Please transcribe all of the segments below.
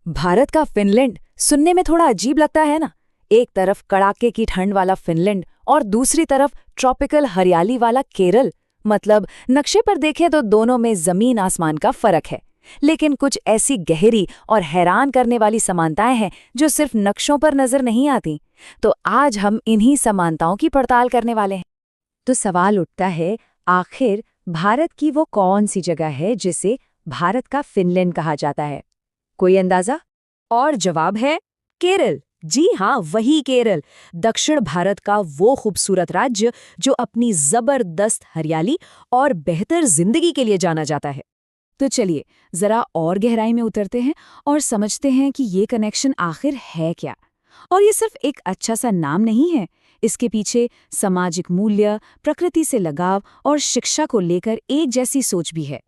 भारत का फिनलैंड सुनने में थोड़ा अजीब लगता है ना। एक तरफ कड़ाके की ठंड वाला फिनलैंड और दूसरी तरफ ट्रॉपिकल हरियाली वाला केरल। मतलब नक्शे पर देखें तो दोनों में जमीन आसमान का फर्क है। लेकिन कुछ ऐसी गहरी और हैरान करने वाली समानताएं हैं जो सिर्फ नक्शों पर नजर नहीं आती। तो आज हम इन्हीं समानताओं की पड़ताल करने वाले हैं। तो सवाल उठता है, आखिर भारत की वो कौन सी जगह है जिसे भारत का फिनलैंड कहा जाता है? कोई अंदाजा? और जवाब है केरल। जी हाँ, वही केरल, दक्षिण भारत का वो खूबसूरत राज्य जो अपनी जबरदस्त हरियाली और बेहतर जिंदगी के लिए जाना जाता है। तो चलिए जरा और गहराई में उतरते हैं और समझते हैं कि ये कनेक्शन आखिर है क्या। और ये सिर्फ एक अच्छा सा नाम नहीं है, इसके पीछे सामाजिक मूल्य, प्रकृति से लगाव और शिक्षा को लेकर एक जैसी सोच भी है।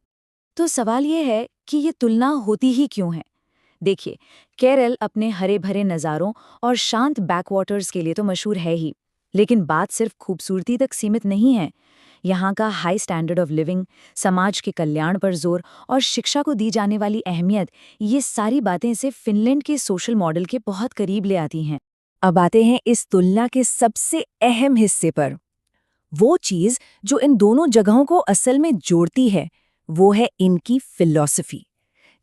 तो सवाल ये है कि ये तुलना होती ही क्यों है। देखिए, केरल अपने हरे भरे नज़ारों और शांत बैकवाटर्स के लिए तो मशहूर है ही, लेकिन बात सिर्फ खूबसूरती तक सीमित नहीं है। यहाँ का हाई स्टैंडर्ड ऑफ लिविंग, समाज के कल्याण पर जोर और शिक्षा को दी जाने वाली अहमियत, ये सारी बातें इसे फिनलैंड के सोशल मॉडल के बहुत करीब ले आती हैं। अब आते हैं इस तुलना के सबसे अहम हिस्से पर। वो चीज़ जो इन दोनों जगहों को असल में जोड़ती है, वो है इनकी फिलॉसफी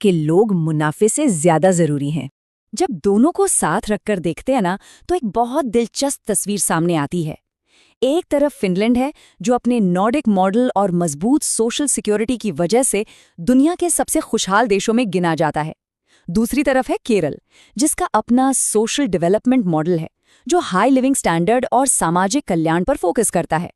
कि लोग मुनाफे से ज्यादा जरूरी हैं। जब दोनों को साथ रखकर देखते हैं ना, तो एक बहुत दिलचस्प तस्वीर सामने आती है। एक तरफ फिनलैंड है जो अपने नॉर्डिक मॉडल और मजबूत सोशल सिक्योरिटी की वजह से दुनिया के सबसे खुशहाल देशों में गिना जाता है। दूसरी तरफ है केरल, जिसका अपना सोशल डेवलपमेंट मॉडल है जो हाई लिविंग स्टैंडर्ड और सामाजिक कल्याण पर फोकस करता है।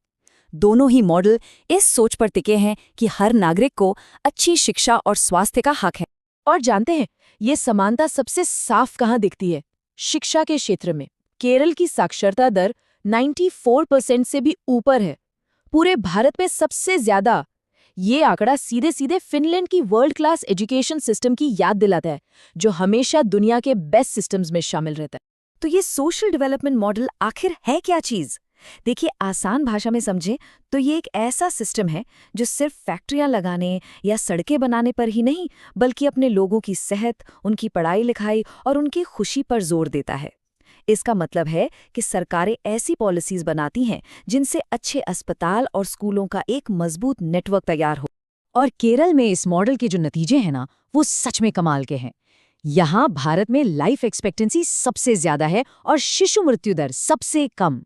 दोनों ही मॉडल इस सोच पर टिके हैं कि हर नागरिक को अच्छी शिक्षा और स्वास्थ्य का हक है। और जानते हैं, ये समानता सबसे साफ कहाँ दिखती है? शिक्षा के क्षेत्र में केरल की साक्षरता दर 94% से भी ऊपर है, पूरे भारत में सबसे ज्यादा। ये आंकड़ा सीधे सीधे फिनलैंड की वर्ल्ड क्लास एजुकेशन सिस्टम की याद दिलाता है, जो हमेशा दुनिया के बेस्ट सिस्टम्स में शामिल रहता है। तो ये सोशल डेवलपमेंट मॉडल आखिर है क्या चीज? देखिए, आसान भाषा में समझें तो ये एक ऐसा सिस्टम है जो सिर्फ फैक्ट्रियां लगाने या सड़कें बनाने पर ही नहीं, बल्कि अपने लोगों की सेहत, उनकी पढ़ाई लिखाई और उनकी खुशी पर जोर देता है। इसका मतलब है कि सरकारें ऐसी पॉलिसीज बनाती हैं जिनसे अच्छे अस्पताल और स्कूलों का एक मजबूत नेटवर्क तैयार हो। और केरल में इस मॉडल के जो नतीजे हैं ना, वो सच में कमाल के हैं। यहाँ भारत में लाइफ एक्सपेक्टेंसी सबसे ज्यादा है और शिशु मृत्यु दर सबसे कम।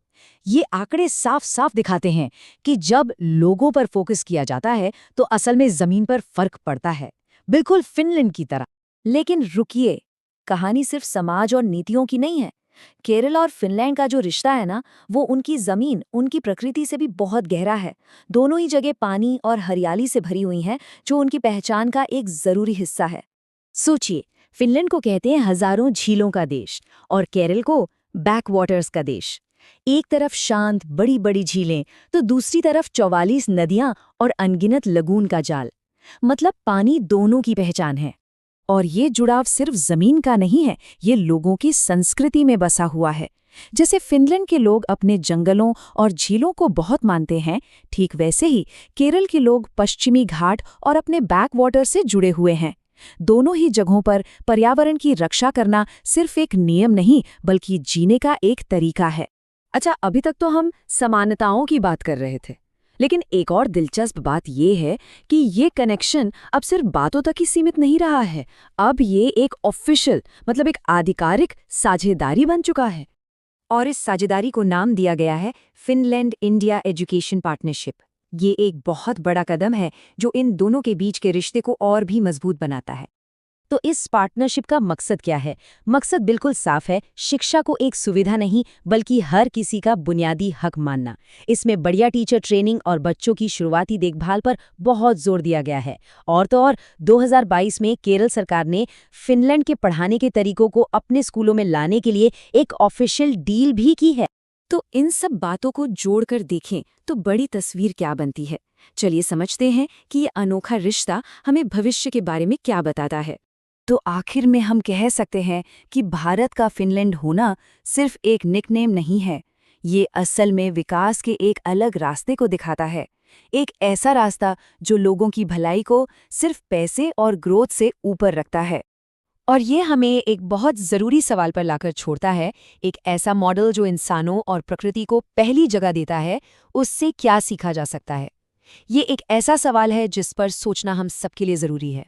ये आंकड़े साफ साफ दिखाते हैं कि जब लोगों पर फोकस किया जाता है तो असल में जमीन पर फर्क पड़ता है, बिल्कुल फिनलैंड की तरह। लेकिन रुकिए, कहानी सिर्फ समाज और नीतियों की नहीं है। केरल और फिनलैंड का जो रिश्ता है ना, वो उनकी जमीन, उनकी प्रकृति से भी बहुत गहरा है। दोनों ही जगह पानी और हरियाली से भरी हुई हैं, जो उनकी पहचान का एक जरूरी हिस्सा है। सोचिए, फिनलैंड को कहते हैं हजारों झीलों का देश और केरल को बैकवाटर्स का देश। एक तरफ शांत बड़ी बड़ी झीलें, तो दूसरी तरफ 44 नदियां और अनगिनत लगून का जाल। मतलब पानी दोनों की पहचान है। और ये जुड़ाव सिर्फ जमीन का नहीं है, ये लोगों की संस्कृति में बसा हुआ है। जैसे फिनलैंड के लोग अपने जंगलों और झीलों को बहुत मानते हैं, ठीक वैसे ही केरल के लोग पश्चिमी घाट और अपने बैकवाटर से जुड़े हुए हैं। दोनों ही जगहों पर पर्यावरण की रक्षा करना सिर्फ एक नियम नहीं, बल्कि जीने का एक तरीका है। अच्छा, अभी तक तो हम समानताओं की बात कर रहे थे, लेकिन एक और दिलचस्प बात यह है कि ये कनेक्शन अब सिर्फ बातों तक ही सीमित नहीं रहा है। अब ये एक ऑफिशियल, मतलब एक आधिकारिक साझेदारी बन चुका है। और इस साझेदारी को नाम दिया गया है फिनलैंड इंडिया एजुकेशन पार्टनरशिप। ये एक बहुत बड़ा कदम है जो इन दोनों के बीच के रिश्ते को और भी मजबूत बनाता है। तो इस पार्टनरशिप का मकसद क्या है? मकसद बिल्कुल साफ है, शिक्षा को एक सुविधा नहीं बल्कि हर किसी का बुनियादी हक मानना। इसमें बढ़िया टीचर ट्रेनिंग और बच्चों की शुरुआती देखभाल पर बहुत जोर दिया गया है। और तो और 2022 में केरल सरकार ने फिनलैंड के पढ़ाने के तरीकों को अपने स्कूलों में लाने के लिए एक ऑफिशियल डील भी की है। तो इन सब बातों को जोड़कर देखें तो बड़ी तस्वीर क्या बनती है। चलिए समझते हैं कि ये अनोखा रिश्ता हमें भविष्य के बारे में क्या बताता है। तो आखिर में हम कह सकते हैं कि भारत का फिनलैंड होना सिर्फ एक निकनेम नहीं है, ये असल में विकास के एक अलग रास्ते को दिखाता है। एक ऐसा रास्ता जो लोगों की भलाई को सिर्फ पैसे और ग्रोथ से ऊपर रखता है। और ये हमें एक बहुत ज़रूरी सवाल पर लाकर छोड़ता है, एक ऐसा मॉडल जो इंसानों और प्रकृति को पहली जगह देता है, उससे क्या सीखा जा सकता है? ये एक ऐसा सवाल है जिस पर सोचना हम सबके लिए ज़रूरी है।